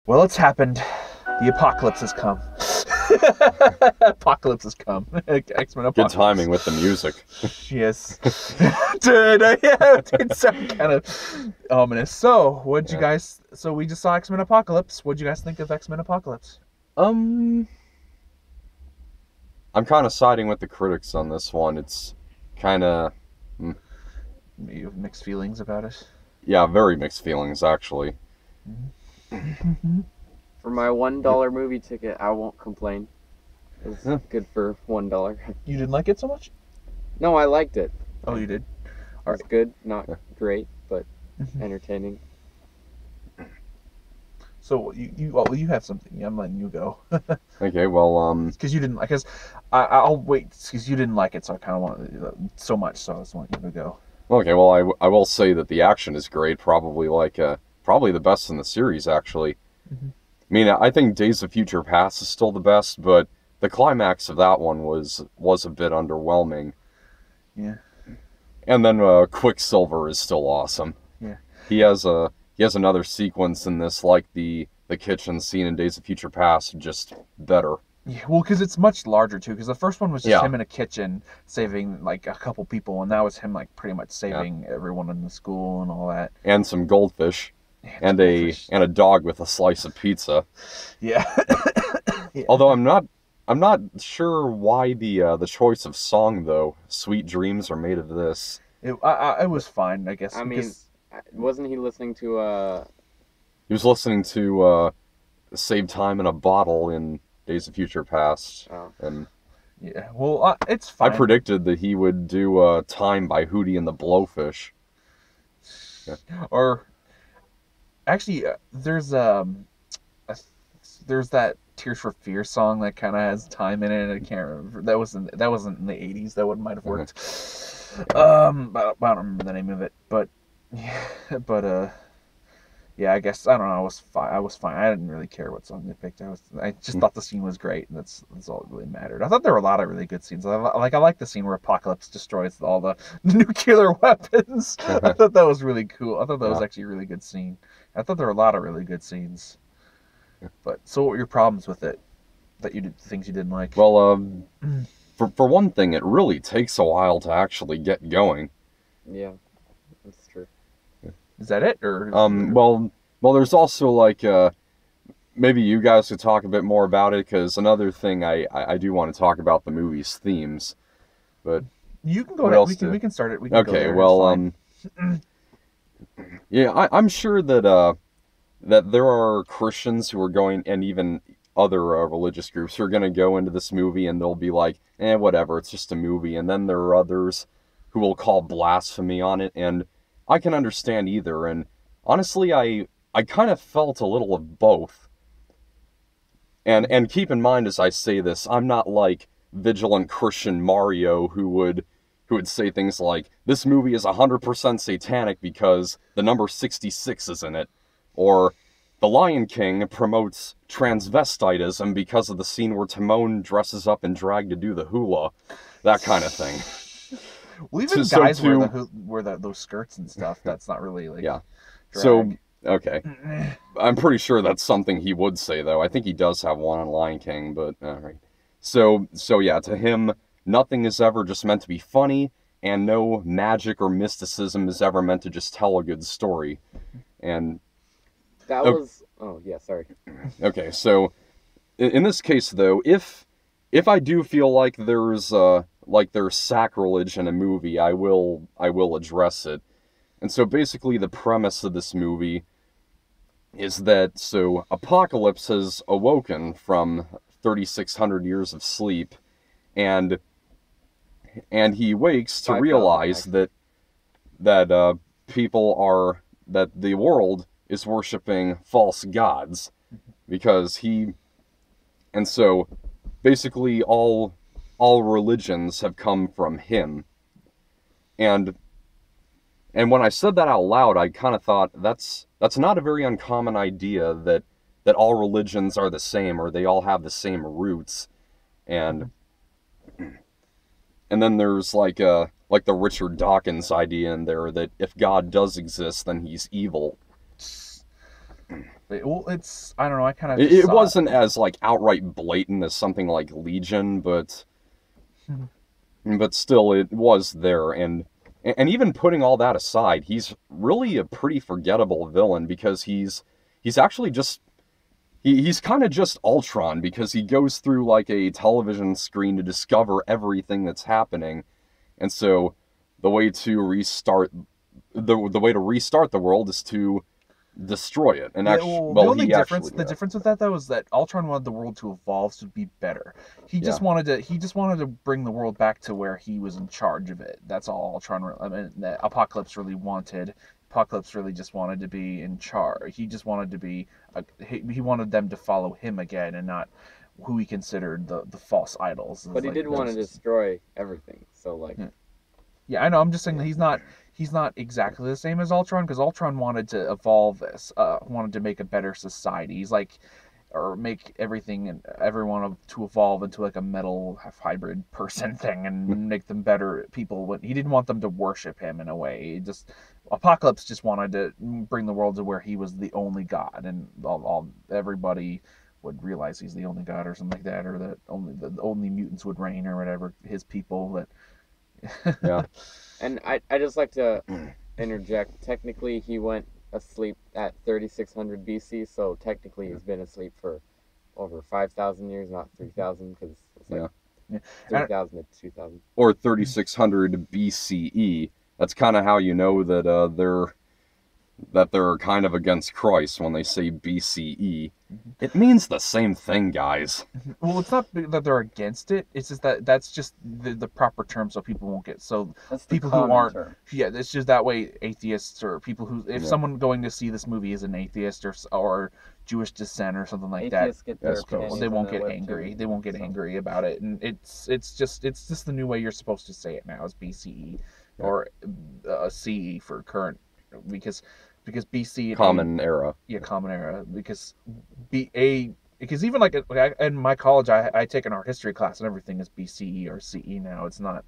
Well, it's happened. The apocalypse has come. Apocalypse has come. X-Men Apocalypse. Good timing with the music. Yes. Yeah, it sounded kind of ominous. So, what'd you guys... So, we just saw X-Men Apocalypse. What'd you guys think of X-Men Apocalypse? I'm kind of siding with the critics on this one. It's kind of... You have mixed feelings about it? Yeah, very mixed feelings, actually. For my $1 movie ticket, I won't complain. It was good for $1. You didn't like it so much? No, I liked it. Oh, you did? All right. Good, not great, but entertaining. So you have something. I'm letting you go. Okay, well, because you didn't like. Because I'll wait. Because you didn't like it, so I kind of want so much. So I just want you to go. Okay, well, I will say that the action is great. Probably probably the best in the series, actually. I mean, I think Days of Future Past is still the best, but the climax of that one was a bit underwhelming. Yeah. And then Quicksilver is still awesome. Yeah. He has another sequence in this, like the kitchen scene in Days of Future Past, just better. Yeah, well, because it's much larger too. Because the first one was just him in a kitchen saving like a couple people, and that was him like pretty much saving everyone in the school and all that. And some goldfish, and a dog with a slice of pizza. Yeah. Although I'm not sure why the choice of song though. Sweet Dreams are made of this. It was fine, I guess. I mean, wasn't he listening to He was listening to Save Time in a Bottle in Days of Future Past. Oh. And yeah, well, it's fine. I predicted that he would do Time by Hootie and the Blowfish. Yeah. Or actually, there's that Tears for Fears song that kind of has time in it. I can't remember. That wasn't in the 80s. That one might have worked. I don't remember the name of it, but yeah, I guess I don't know. I was fine. I didn't really care what song they picked. I just thought the scene was great, and that's all that really mattered. I thought there were a lot of really good scenes. I like the scene where Apocalypse destroys all the nuclear weapons. I thought that was really cool. I thought that was actually a really good scene. I thought there were a lot of really good scenes. But so, what were your problems with it? Things you didn't like? Well, for one thing, it really takes a while to actually get going. Yeah, that's true. Is that it, or? Well, there's also like maybe you guys could talk a bit more about it, because another thing I do want to talk about the movie's themes, but you can go ahead. We can start it. We can okay, go there. Well, yeah, I'm sure that that there are Christians who are going, and even other religious groups who are going to go into this movie and they'll be like, whatever, it's just a movie. And then there are others who will call blasphemy on it, and I can understand either. And honestly, I kind of felt a little of both. And keep in mind as I say this, I'm not like vigilant Christian Mario who would say things like, this movie is 100% satanic because the number 66 is in it. Or The Lion King promotes transvestitism because of the scene where Timon dresses up in drag to do the hula. That kind of thing. Well, even guys wear those skirts and stuff. That's not really like yeah. drag. So, okay. I'm pretty sure that's something he would say, though. I think he does have one on Lion King, but alright. So yeah, to him, nothing is ever just meant to be funny, and no magic or mysticism is ever meant to just tell a good story. And that was... Oh, yeah, sorry. Okay, so in this case, though, if I do feel like there's sacrilege in a movie, I will address it. And so basically the premise of this movie is that, so Apocalypse has awoken from 3,600 years of sleep, and he wakes to realize that the world is worshiping false gods, because and so basically all religions have come from him. And when I said that out loud, I kind of thought that's not a very uncommon idea, that all religions are the same, or they all have the same roots. And then there's like the Richard Dawkins idea in there that if God does exist, then he's evil. Well, it's I don't know. I kind of It, just it saw wasn't as like outright blatant as something like Legion, but still it was there. And even putting all that aside, he's really a pretty forgettable villain because he's actually just he's kind of just Ultron because he goes through like a television screen to discover everything that's happening. And so the way to restart the way to restart the world is to destroy it. And Yeah, actually, well, well, he actually, the difference with that though is that Ultron wanted the world to evolve to be better. Yeah. He just wanted to bring the world back to where he was in charge of it. That's all Ultron. I mean, that Apocalypse really wanted. Apocalypse really just wanted to be in charge. He just wanted to be. He wanted them to follow him again and not who he considered the false idols. But he Like, did want to destroy everything. So like, yeah. Yeah, I know. I'm just saying that he's not exactly the same as Ultron because Ultron wanted to evolve this, wanted to make a better society. He's like, or make everything and everyone to evolve into like a metal hybrid person thing and make them better people. When he didn't want them to worship him in a way. He just Apocalypse just wanted to bring the world to where he was the only god and all everybody would realize he's the only god or something like that, or that the only mutants would reign or whatever. His people that. yeah. and I just like to interject. Technically, he went asleep at 3600 BC, so technically he's been asleep for over 5,000 years, not 3,000, because it's like Yeah. 3,000 to 2,000. Or 3600 BCE. That's kind of how you know that they're kind of against Christ when they say BCE. It means the same thing, guys. Well, it's not that they're against it. It's just that that's just the proper term, so people won't get so That's the people who common aren't. term. Yeah, it's just that way. Atheists or people who, if Yeah. someone going to see this movie is an atheist or Jewish descent or something like Atheists get their That's cool. panties they on won't their get web, angry. too. They won't get So- angry about it, and it's just the new way you're supposed to say it now is BCE Yeah. or CE for current because BC and Common era. common era because because even like in my college I take an art history class and everything is BCE or CE now. It's not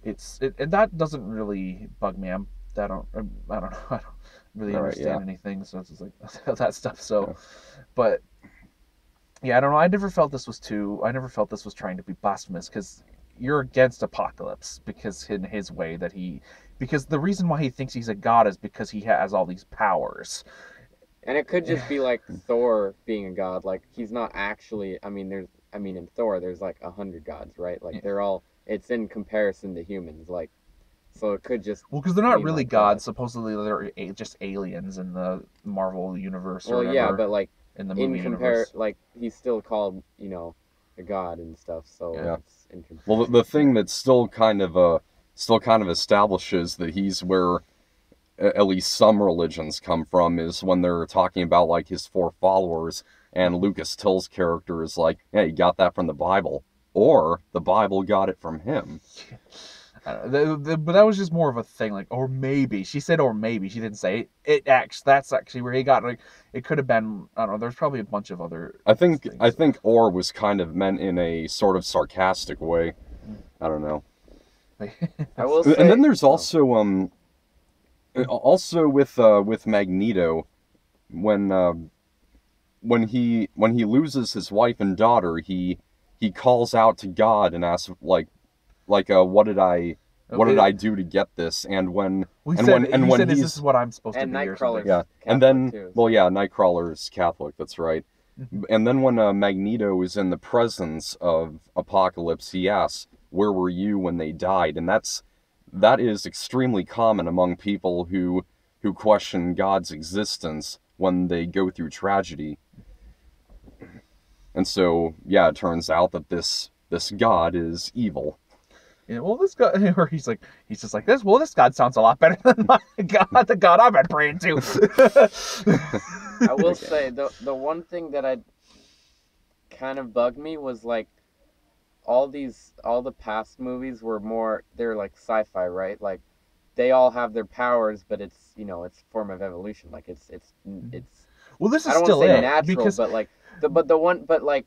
and that doesn't really bug me. I don't know. I don't really Right, understand yeah. anything, so it's just like that stuff. So, Yeah. but yeah, I don't know. I never felt this was trying to be blasphemous because you're against Apocalypse because in his way because the reason why he thinks he's a god is because he has all these powers. And it could just be like Thor being a god. Like he's not actually. I mean, in Thor, there's like 100 gods, right? Like they're all. It's in comparison to humans. Like, so it could just. Well, because they're not mean really like gods. that. Supposedly they're just aliens in the Marvel universe. Or Well, whatever, yeah, but like in the in movie compare, universe. like he's still called, a god and stuff. So Yeah. it's in comparison. Well, the thing that still kind of establishes that he's where at least some religions come from is when they're talking about like his 4 followers, and Lucas Till's character is like, yeah, he got that from the Bible, or the Bible got it from him. But that was just more of a thing, like, or maybe she said, or maybe she didn't say it. That's actually where he got it. It could have been. I don't know. There's probably a bunch of other. I think things. or was kind of meant in a sort of sarcastic way. I don't know. I will say. And then there's also with Magneto, when he loses his wife and daughter, he calls out to God and asks like what did I do to get this? And when He and said, when he when said, he's "This is what I'm supposed to And be." Or something. Nightcrawler's yeah, and Catholic, then too. well yeah, Nightcrawler's Catholic, that's right. And then when Magneto is in the presence of Apocalypse, he asks, "Where were you when they died?" And that is extremely common among people who question God's existence when they go through tragedy. And so, yeah, it turns out that this God is evil. Yeah, well, this guy, or he's just like this. Well, this God sounds a lot better than my God, the God I've been praying to. I will say the one thing that I kind of bugged me was like all the past movies were more, they're like sci-fi, right? Like they all have their powers, but it's it's a form of evolution. Like it's Well, this is I don't still want to say it natural, because but like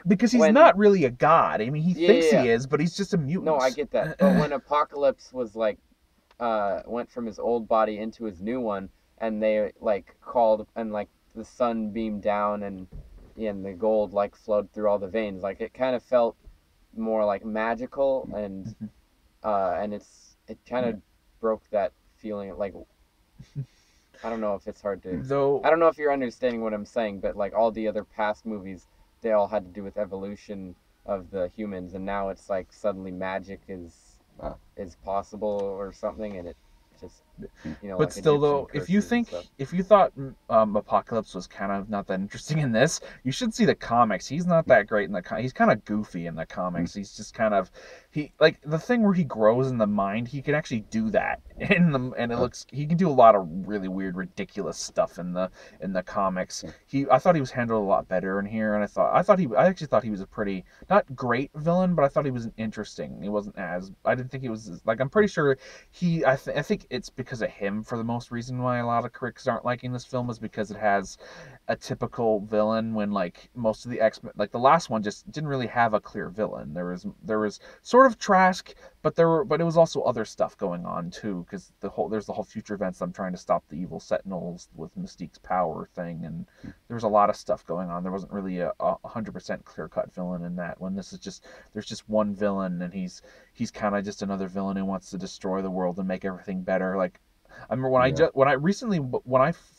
because he's when- not really a god. I mean, he Yeah, thinks yeah, he yeah. is, but he's just a mutant. No, I get that. But when Apocalypse was like went from his old body into his new one, and they like called and like the sun beamed down and the gold like flowed through all the veins. Like it kind of felt more like magical and it kind of broke that feeling. Like I don't know if it's hard to. Though I don't know if you're understanding what I'm saying, but like all the other past movies, they all had to do with evolution of the humans, and now it's like suddenly magic is possible or something, and it just But like still, Egyptian though, curses and stuff. if you thought Apocalypse was kind of not that interesting in this, you should see the comics. He's not that great in he's kind of goofy in the comics. He's just kind of like the thing where he grows in the mind. He can actually do that and it looks he can do a lot of really weird, ridiculous stuff in the comics. I thought he was handled a lot better in here, and I actually thought he was a pretty not great villain, but I thought he was interesting. He wasn't as I didn't think he was like I'm pretty sure I think it's because of him for the most reason why a lot of critics aren't liking this film is because it has a typical villain when like most of the X-Men like the last one just didn't really have a clear villain. There was sort of Trask, but it was also other stuff going on too because there's the whole future events. I'm trying to stop the evil Sentinels with Mystique's power thing, and there was a lot of stuff going on. There wasn't really a 100% clear cut villain in that one. This is just there's just one villain, and he's kind of just another villain who wants to destroy the world and make everything better. Like I remember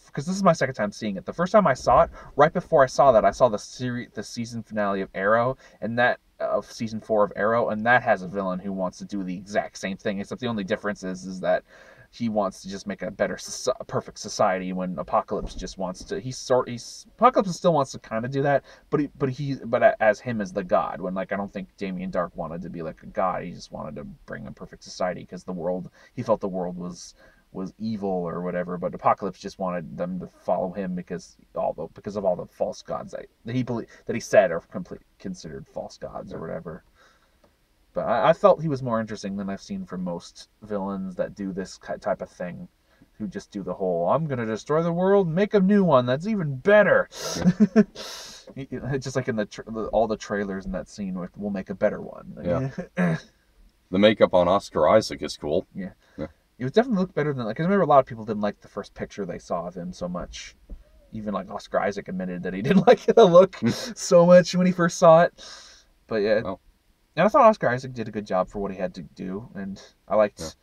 because this is my second time seeing it. The first time I saw it, right before I saw that, I saw the season finale of Arrow, and that of season 4 of Arrow, and that has a villain who wants to do the exact same thing, except the only difference is that he wants to just make a better, perfect society. When Apocalypse just wants to, Apocalypse still wants to kind of do that, but as him as the god. When like I don't think Damien Dark wanted to be like a god. He just wanted to bring a perfect society because he felt the world was evil or whatever, but Apocalypse just wanted them to follow him because of all the false gods that he said are considered false gods or whatever. But I felt he was more interesting than I've seen from most villains that do this type of thing, who just do the whole "I'm gonna destroy the world, make a new one that's even better." Just like in all the trailers in that scene where we'll make a better one. Yeah. The makeup on Oscar Isaac is cool. Yeah. It would definitely look better than because I remember a lot of people didn't like the first picture they saw of him so much. Even like Oscar Isaac admitted that he didn't like the look so much when he first saw it. But yeah, and I thought Oscar Isaac did a good job for what he had to do, and I liked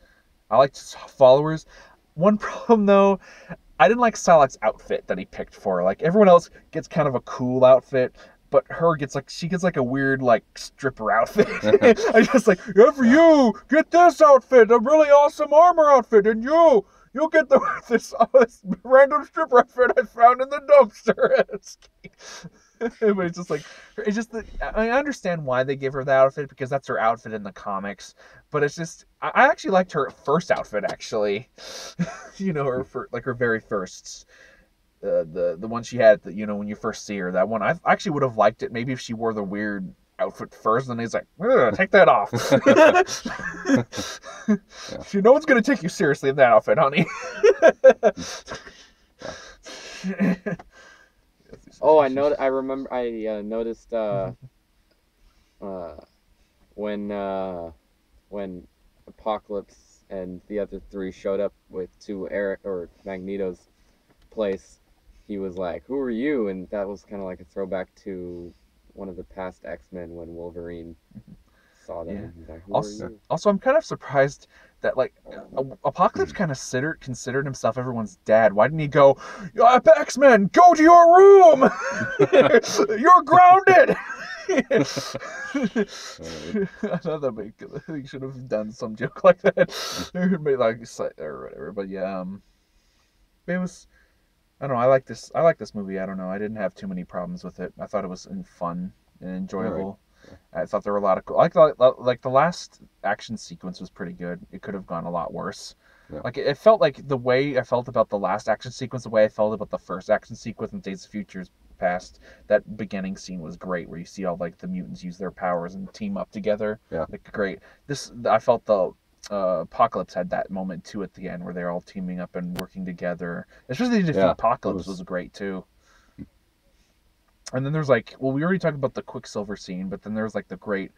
his followers. One problem though, I didn't like Salak's outfit that he picked for her. Like everyone else gets kind of a cool outfit, but she gets like a weird like stripper outfit. I just like, yeah, for you, get this outfit, a really awesome armor outfit, and you'll get this random stripper outfit I found in the dumpster. But I understand why they give her that outfit because that's her outfit in the comics. But it's just I actually liked her first outfit actually. Her very first. The one she had when you first see her, that one I actually would have liked it maybe if she wore the weird outfit first, and he's like, take that off. No one's gonna take you seriously in that outfit, honey. Oh, I remember. I noticed when Apocalypse and the other three showed up to Eric or Magneto's place. He was like, "Who are you?" And that was kind of like a throwback to one of the past X-Men when Wolverine saw them. Yeah. He's like, "Who are you?" Also, I'm kind of surprised that like Apocalypse kind of considered himself everyone's dad. Why didn't he go, X-Men, go to your room? You're grounded. I thought he should have done some joke like that, or whatever. But yeah, it was. I don't know. I like this movie. I don't know. I didn't have too many problems with it. I thought it was fun and enjoyable. Right. I thought there were a lot of cool. Like the last action sequence was pretty good. It could have gone a lot worse. Yeah. Like it felt like the way I felt about the last action sequence, the way I felt about the first action sequence in Days of Future Past. That beginning scene was great, where you see all like the mutants use their powers and team up together. Yeah. Like great. I felt the Apocalypse had that moment too at the end where they're all teaming up and working together. Especially the defeat Apocalypse was great too. And then there's we already talked about the Quicksilver scene, but then there's the great.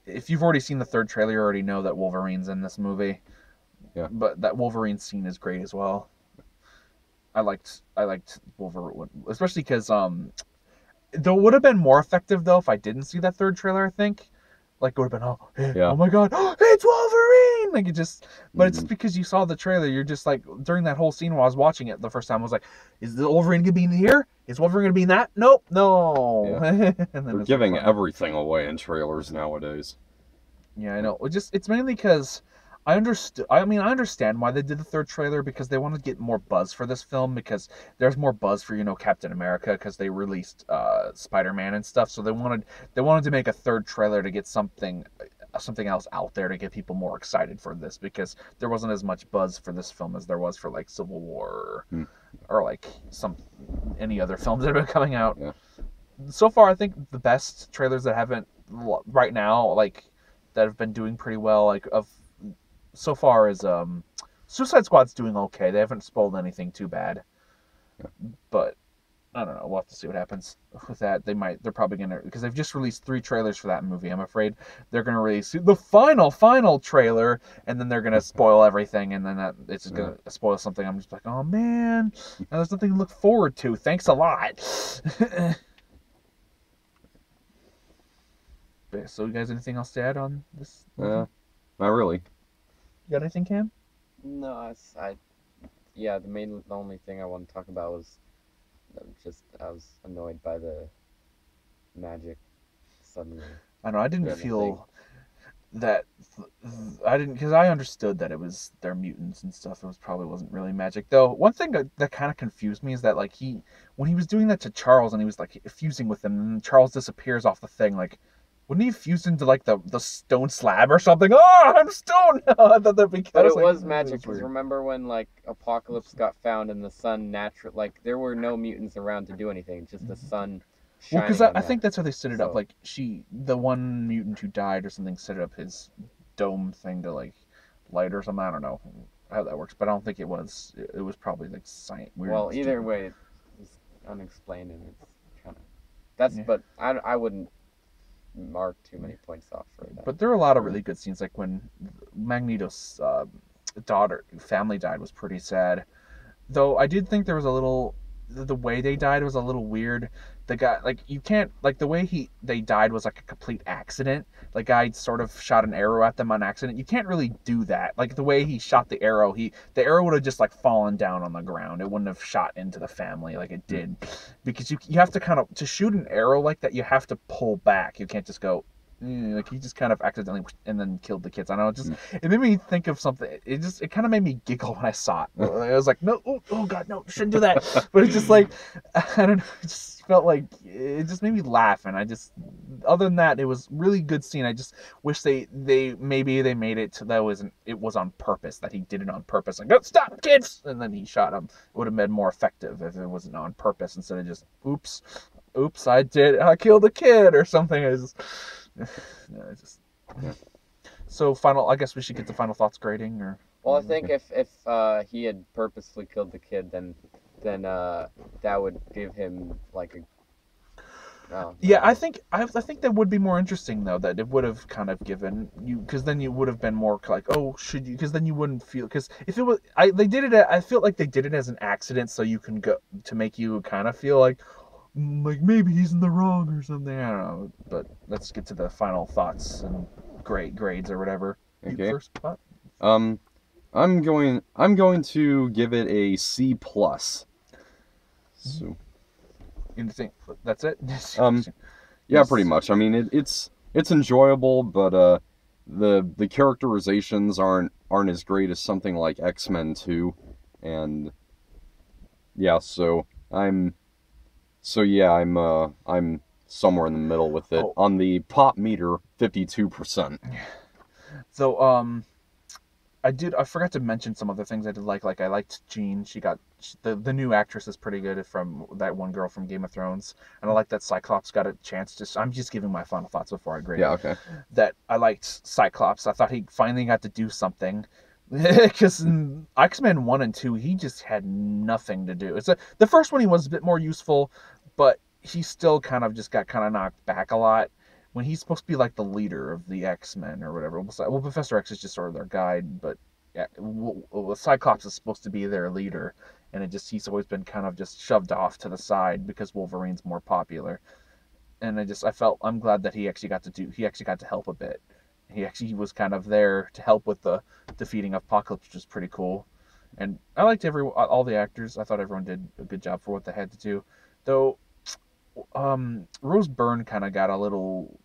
If you've already seen the third trailer, you already know that Wolverine's in this movie. Yeah. But that Wolverine scene is great as well. I liked Wolverine, especially because though it would have been more effective though if I didn't see that third trailer. I think, like it would have been Yeah. oh my god, it's Wolverine! Like it just, but it's Mhm. because you saw the trailer. You're just like during that whole scene while I was watching it the first time, I was like, is the Wolverine gonna be in here? Is Wolverine gonna be in that? Nope, no. Yeah. And then They're it's like, giving finally. everything away in trailers nowadays. Yeah, I know. It's mainly because I understood. I mean, I understand why they did the third trailer because they wanted to get more buzz for this film because there's more buzz for Captain America because they released Spider-Man and stuff. So they wanted to make a third trailer to get something else out there to get people more excited for this because there wasn't as much buzz for this film as there was for like Civil War Hmm. or like any other films that have been coming out. Yeah. So far, I think the best trailers that haven't right now like that have been doing pretty well like of so far is Suicide Squad's doing okay. They haven't spoiled anything too bad, but I don't know. We'll have to see what happens with that. They're probably gonna because they've just released 3 trailers for that movie. I'm afraid they're gonna release the final trailer, and then they're gonna spoil everything, and then it's just gonna spoil something. I'm just like, oh man, now there's nothing to look forward to. Thanks a lot. So, you guys, anything else to add on this movie? Not really. You got anything, Cam? No, the only thing I want to talk about was I was annoyed by the magic suddenly. I know I didn't Yeah, feel that I didn't because I understood that it was their mutants and stuff. It was probably wasn't really magic though. One thing that kind of confused me is that like when he was doing that to Charles and he was like fusing with him and Charles disappears off the thing like. Wouldn't he fuse into like the stone slab or something? Oh, I'm stone now. I thought that'd be. But it was magic because remember when like Apocalypse got found and the sun there were no mutants around to do anything, just the sun. Well, because I think that's how they set it up. Like the one mutant who died or something, set up his dome thing to like light or something. I don't know how that works, but I don't think it was. It was probably like science. Well, either way, it's unexplained and it's kind of But I wouldn't mark too many points off for that. But there are a lot of really good scenes, like when Magneto's family died was pretty sad. Though I did think there was a little, the way they died was a little weird. The guy, like you can't, like the way they died was like a complete accident. The guy sort of shot an arrow at them on accident. You can't really do that. Like the way he shot the arrow would have just like fallen down on the ground. It wouldn't have shot into the family like it did, because you have to kind of to shoot an arrow like that. You have to pull back. You can't just go. Like he just kind of accidentally and then killed the kids. I know it made me think of something. It kind of made me giggle when I saw it. I was like, no, oh god, no, shouldn't do that. But it's just like I don't know. It just felt like it just made me laugh. And other than that, it was really good scene. I just wish they maybe they made it to that it was on purpose, that he did it on purpose. Like, go stop, kids, and then he shot him. It would have been more effective if it wasn't on purpose instead of just oops, I killed a kid or something. So I guess we should get the final thoughts grading or. Well, I think if he had purposely killed the kid, then that would give him like a. Yeah, I think that would be more interesting though. That it would have kind of given you, because then you would have been more like, oh, should you? Because then you wouldn't feel, because if it was, they did it. I feel like they did it as an accident, so you can go to make you kind of feel like maybe he's in the wrong or something. I don't know. But let's get to the final thoughts and grades or whatever. Okay. First thought? I'm going to give it a C plus. So. Anything? That's it. Yeah, pretty much. I mean, it's enjoyable, but the characterizations aren't as great as something like X-Men 2, and yeah, I'm somewhere in the middle with it. On the pop meter, 52%. So I forgot to mention some other things I did like. Like I liked Jean. The new actress is pretty good, from that one girl from Game of Thrones, and I like that Cyclops got a chance. I'm just giving my final thoughts before I grade. Yeah, okay. That I liked Cyclops. I thought he finally got to do something. Because in X-Men 1 and 2, he just had nothing to do. The first one he was a bit more useful, but he still kind of just got knocked back a lot. When he's supposed to be like the leader of the X-Men or whatever. Well, Professor X is just sort of their guide, but yeah, Cyclops is supposed to be their leader. and he's always been kind of just shoved off to the side because Wolverine's more popular. And I'm glad that he actually got to help a bit. He was kind of there to help with the defeating of Apocalypse, which was pretty cool. And I liked all the actors. I thought everyone did a good job for what they had to do. Though Rose Byrne kind of got a little.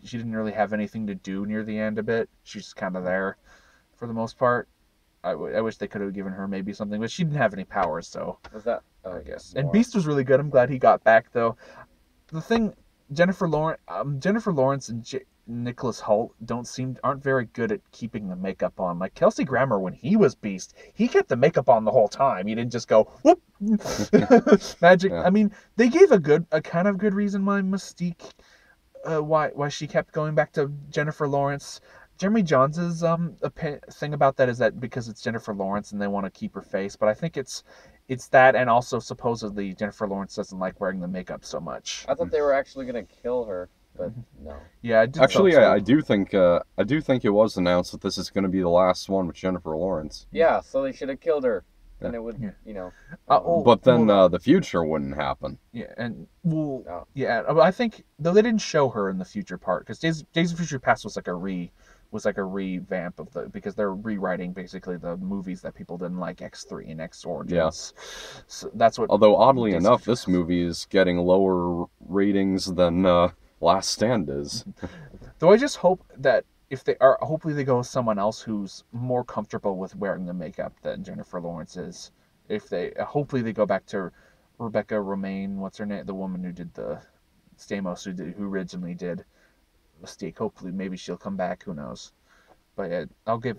She didn't really have anything to do near the end a bit. She's just kind of there for the most part. I wish they could have given her maybe something, but she didn't have any powers, so. Was that? I guess. And Beast was really good. I'm glad he got back, though. The thing, Jennifer Lawrence and Nicholas Hoult aren't very good at keeping the makeup on. Like Kelsey Grammer, when he was Beast, he kept the makeup on the whole time. He didn't just go whoop, magic. Yeah. I mean, they gave a kind of good reason why Mystique, why she kept going back to Jennifer Lawrence. Jeremy Johns' thing about that is that because it's Jennifer Lawrence and they want to keep her face, but I think it's that, and also supposedly Jennifer Lawrence doesn't like wearing the makeup so much. I thought they were actually gonna kill her, but no. Yeah, I do think it was announced that this is going to be the last one with Jennifer Lawrence. Yeah, so they should have killed her. Then Yeah. it would, Yeah. you know. But then the future wouldn't happen. Yeah, and No. yeah, I think though they didn't show her in the future part because Days of Future Past was like a revamp of because they're rewriting basically the movies that people didn't like, X3 and X Origins. Yeah. So that's what. Although oddly Days of enough, Future this Past. movie is getting lower ratings than Last Stand is. Though I just hope that hopefully they go with someone else who's more comfortable with wearing the makeup than Jennifer Lawrence is. Hopefully they go back to Rebecca Romaine, what's her name, the woman who did the Stamos, who originally did Mystique. Hopefully, maybe she'll come back. Who knows? But yeah, okay.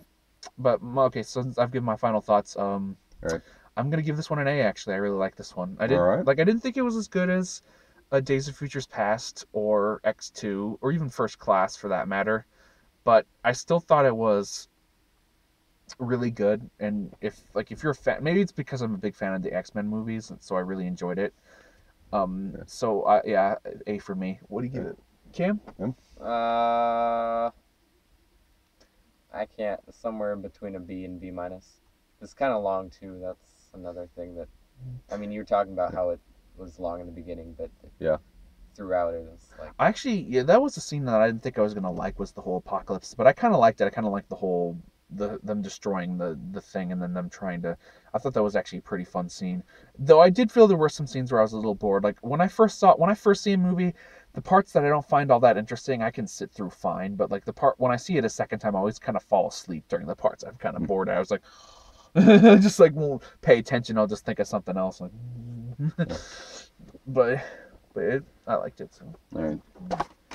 So I've given my final thoughts. Right. I'm gonna give this one an A. Actually, I really like this one. I Alright. didn't think it was as good as Days of Futures Past or X2 or even First Class for that matter, but I still thought it was really good. And if you're a fan, maybe it's because I'm a big fan of the X-Men movies, and so I really enjoyed it. So yeah, A for me. What do you give it, Cam? I can't. Somewhere in between a B and B minus. It's kind of long too. That's another thing that. I mean, you were talking about how it was long in the beginning, but Yeah. throughout it was like. Actually, that was a scene that I didn't think I was gonna like, was the whole apocalypse, but I kind of liked it. I kind of liked the whole them destroying the thing and then them trying to. I thought that was actually a pretty fun scene. Though I did feel there were some scenes where I was a little bored. Like when I first see a movie, the parts that I don't find all that interesting, I can sit through fine. But like the part when I see it a second time, I always kind of fall asleep during the parts I'm kind of bored. I was like, just like won't pay attention. I'll just think of something else. Like, but I liked it. So. All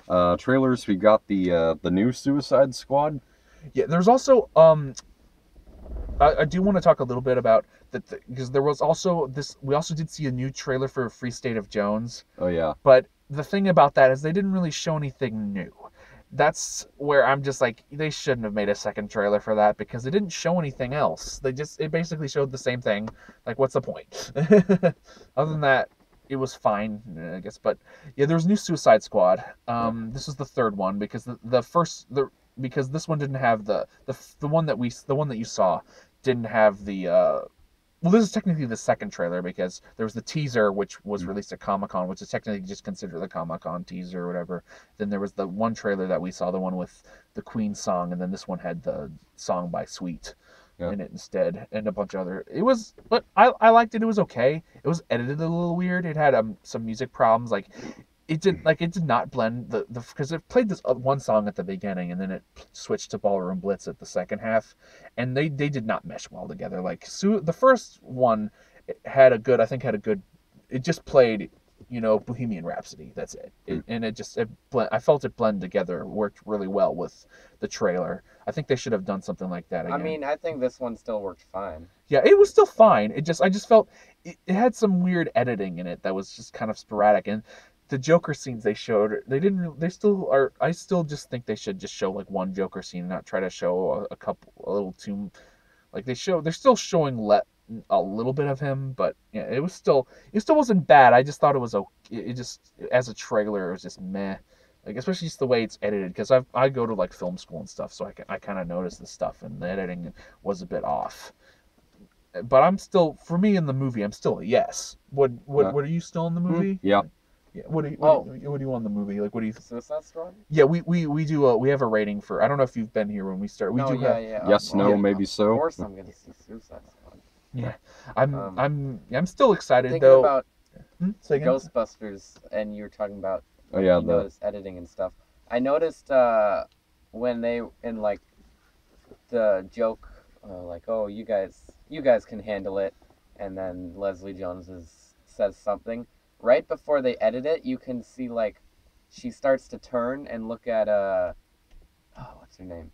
right. Trailers. We got the new Suicide Squad. Yeah, there's also I do want to talk a little bit about that because there was also this. We also did see a new trailer for Free State of Jones. Oh yeah. But the thing about that is they didn't really show anything new. That's where I'm just like, they shouldn't have made a second trailer for that because they didn't show anything else. It basically showed the same thing. Like, what's the point? Other than that, it was fine, I guess. But yeah, there's new Suicide Squad. This is the third one because because this one didn't have the one that you saw didn't have the well, this is technically the second trailer because there was the teaser which was released at Comic-Con, which is technically just considered the Comic-Con teaser or whatever. Then there was the one trailer that we saw, the one with the Queen song, and then this one had the song by Sweet in it instead, and a bunch of other. But I liked it. It was okay. It was edited a little weird. It had some music problems, like. It did not blend because it played this one song at the beginning and then it switched to Ballroom Blitz at the second half, and they did not mesh well together. Like the first one had a good, it just played, Bohemian Rhapsody. That's it. I felt it blend together, worked really well with the trailer. I think they should have done something like that again. I mean, I think this one still worked fine. Yeah, it was still fine. I just felt it had some weird editing in it that was just kind of sporadic. And the Joker scenes they showed, I still just think they should just show like one Joker scene and not try to show a little too, like they're still showing a little bit of him, but yeah, it still wasn't bad. I just thought it was okay. It just, as a trailer, it was just meh. Like, especially just the way it's edited, because I go to like film school and stuff, so I kind of notice this stuff, and the editing was a bit off. but I'm still, for me in the movie, I'm still a yes. What are you still in the movie? Yeah. Yeah. What do you what do you want in the movie? Like, what do you? Suicide Squad? Yeah, we do we have a rating for. I don't know if you've been here when we start. We No, do yeah, have. yeah. Yes, Well, no, Yeah. maybe of so. course I'm gonna see Suicide Squad. Yeah, Um, I'm still excited Thinking though. about Say again? Ghostbusters, and you were talking about Oh like yeah, you noticed editing and stuff. I noticed when they in like the joke, like, oh, you guys can handle it, and then Leslie Jones says something right before they edit it. You can see like she starts to turn and look at oh, what's her name?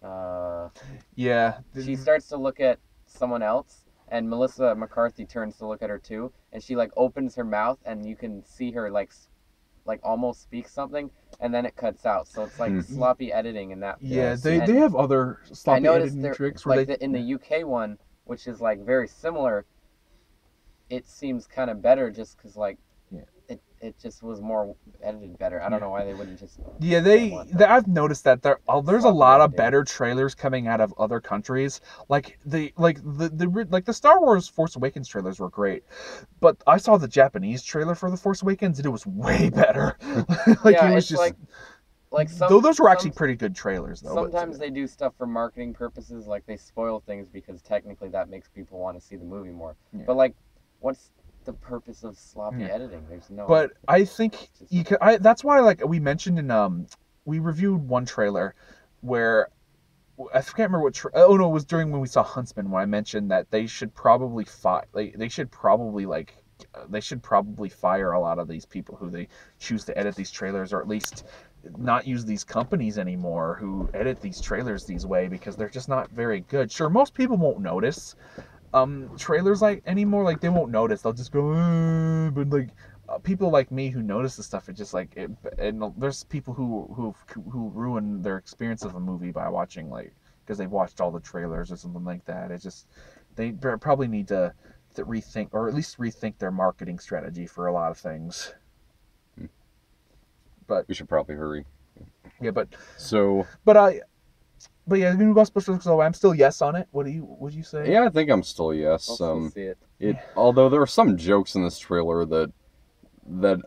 Uh, Yeah. she starts to look at someone else, and Melissa McCarthy turns to look at her too, and she like opens her mouth, and you can see her like almost speak something, and then it cuts out. So it's like Hmm. sloppy editing in that. Yeah, see. they have other I sloppy noticed editing there tricks where like they in the UK one, which is like very similar. It seems kind of better just because like Yeah. it just was more edited better. I don't know why they wouldn't just. Yeah, want that. I've noticed that there's a Sloppy lot of editing. better trailers coming out of other countries. Like the Star Wars Force Awakens trailers were great, but I saw the Japanese trailer for the Force Awakens and it was way better. Like Yeah, it was it's just like though those were actually pretty good trailers though. Sometimes they do stuff for marketing purposes, like they spoil things because technically that makes people want to see the movie more. Yeah. But like, what's the purpose of sloppy Yeah. editing? There's no. But I think It's just- you can. That's why like we mentioned in we reviewed one trailer where I can't remember what. Oh no, it was during when we saw Huntsman when I mentioned that they should probably they should probably they should probably fire a lot of these people who they choose to edit these trailers, or at least not use these companies anymore who edit these trailers these way because they're just not very good. Sure, most people won't notice trailers like anymore. Like they won't notice. They'll just go, but like people like me who notice the stuff, it just like it. And there's people who ruin their experience of a movie by watching like because they've watched all the trailers or something like that. It's just they probably need to rethink or at least rethink their marketing strategy for a lot of things. But We should probably hurry. yeah, So but yeah, the new Ghostbusters. So I'm still yes on it. Would you say? yeah, I think I'm still I'll yes. still see it. Although there are some jokes in this trailer that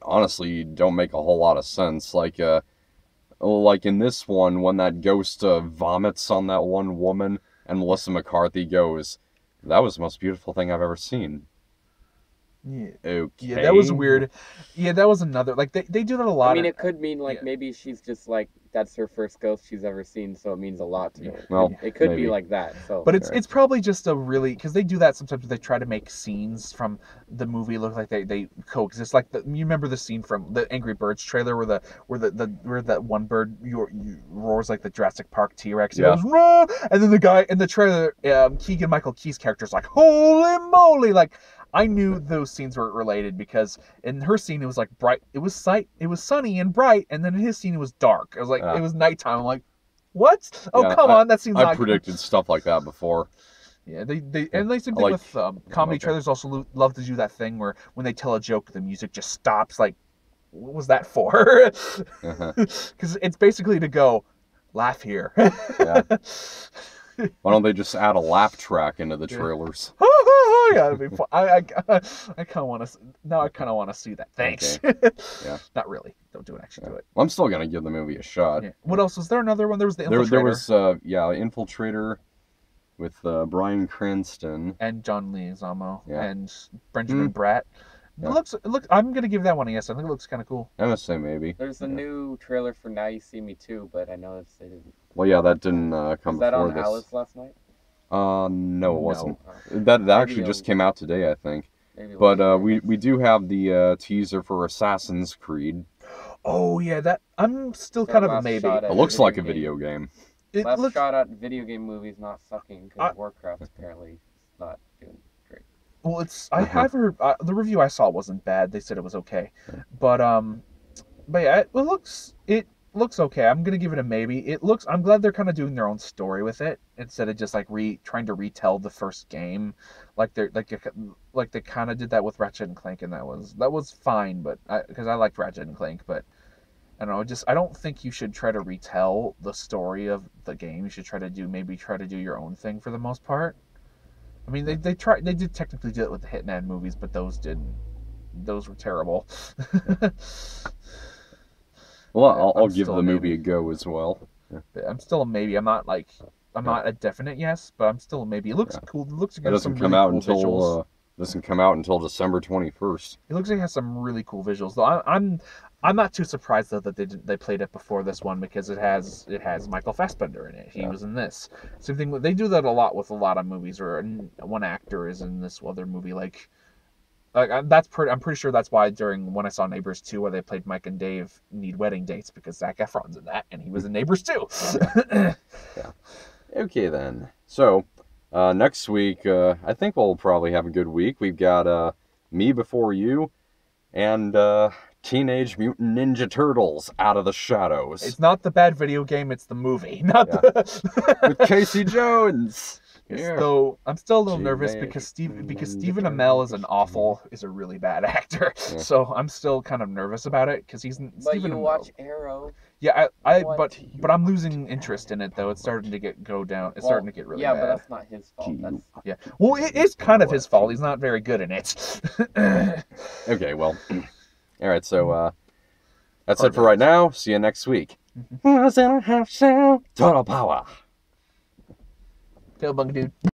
honestly don't make a whole lot of sense. Like in this one when that ghost vomits on that one woman and Melissa McCarthy goes, "That was the most beautiful thing I've ever seen." Yeah. Okay. Yeah, that was weird. Yeah, that was another like they do that a lot. I mean, it could mean like yeah. maybe she's just like that's her first ghost she's ever seen, so it means a lot to her. Well, It could maybe. be like that. So, But it's probably just a really because they do that sometimes. They try to make scenes from the movie look like they coexist. Like you remember the scene from the Angry Birds trailer where that one bird roars like the Jurassic Park T-Rex. Yeah. Goes, "Roar!" And then the guy in the trailer, Keegan Michael Key's character's like, "Holy moly!" Like I knew those scenes were related because in her scene it was like bright. It was sunny and bright, and then in his scene it was dark. It was like it was nighttime. I'm like, what? Oh Yeah, come on, that seems. I predicted stuff like that before. Yeah, they and they same thing like- with comedy okay. trailers. Also love to do that thing where when they tell a joke, the music just stops. Like, what was that for? Because it's basically to go, laugh here. Yeah. Why don't they just add a laugh track into the trailers? Yeah, it'd be fun. I kind of want to. Now I kind of want to see that. Thanks. Yeah. Not really. Don't do it. Actually, do it. Well, I'm still gonna give the movie a shot. Yeah. What else was there? Another one. There was the Infiltrator. There was Infiltrator with Bryan Cranston and John Leguizamo Yeah. and Benjamin Bratt. Yeah. It looks. I'm gonna give that one a yes. I think it looks kind of cool. I'm gonna say maybe. there's a new trailer for Now You See Me Too, but I know they didn't. Well, yeah, that didn't come Was that before on this. Alice last night? No, it wasn't. Oh, That actually Maybe just came out today, I think. maybe But later. we do have the teaser for Assassin's Creed. Oh yeah, that I'm still So kind of a last maybe. shot at It looks like a video video game. It Last looks shot at video game movies not sucking because Warcraft apparently is not doing great. well. It's I've heard the review I saw wasn't bad. They said it was okay, but yeah, it looks okay. I'm gonna give it a maybe. I'm glad they're kind of doing their own story with it instead of just like trying to retell the first game, like they kind of did that with Ratchet and Clank, and that was fine, but because I liked Ratchet and Clank, but I don't know, I don't think you should try to retell the story of the game. You should try to do your own thing for the most part. I mean, they did technically do it with the Hitman movies, but those didn't. Those were terrible. Well, I'll I'm give still the a movie maybe. a go as well. I'm still a maybe. I'm not like I'm Yeah. not a definite yes, but I'm still a maybe. It looks Yeah. cool. It looks It like doesn't some come really out cool visuals. until December 21st. It looks like it has some really cool visuals. Though I'm not too surprised though that they played it before this one because it has Michael Fassbender in it. He Yeah. was in this. Same thing. They do that a lot with a lot of movies, or one actor is in this other movie. I'm pretty sure that's why during when I saw Neighbors 2, where they played Mike and Dave need wedding dates, because Zac Efron's in that and he was in Neighbors 2. Yeah. Okay then. So next week, I think we'll probably have a good week. We've got Me Before You and Teenage Mutant Ninja Turtles Out of the Shadows. It's not the bad video game, it's the movie. Not Yeah. the With Casey Jones. Yeah. So I'm still a little nervous Teenage because Stephen Ninja Amell is a really bad actor. Yeah. So I'm still kind of nervous about it because But Stephen you Amell. watch Arrow. Yeah, What? but I'm losing interest in it though. It's starting to go down. It's starting to get really yeah, bad. but that's not his fault. That's Yeah. Well, it is kind of his fault. He's not very good in it. Okay, well. All right, so that's it for right now. See you next week. Was in a half shell, total power. Cowabunga dude.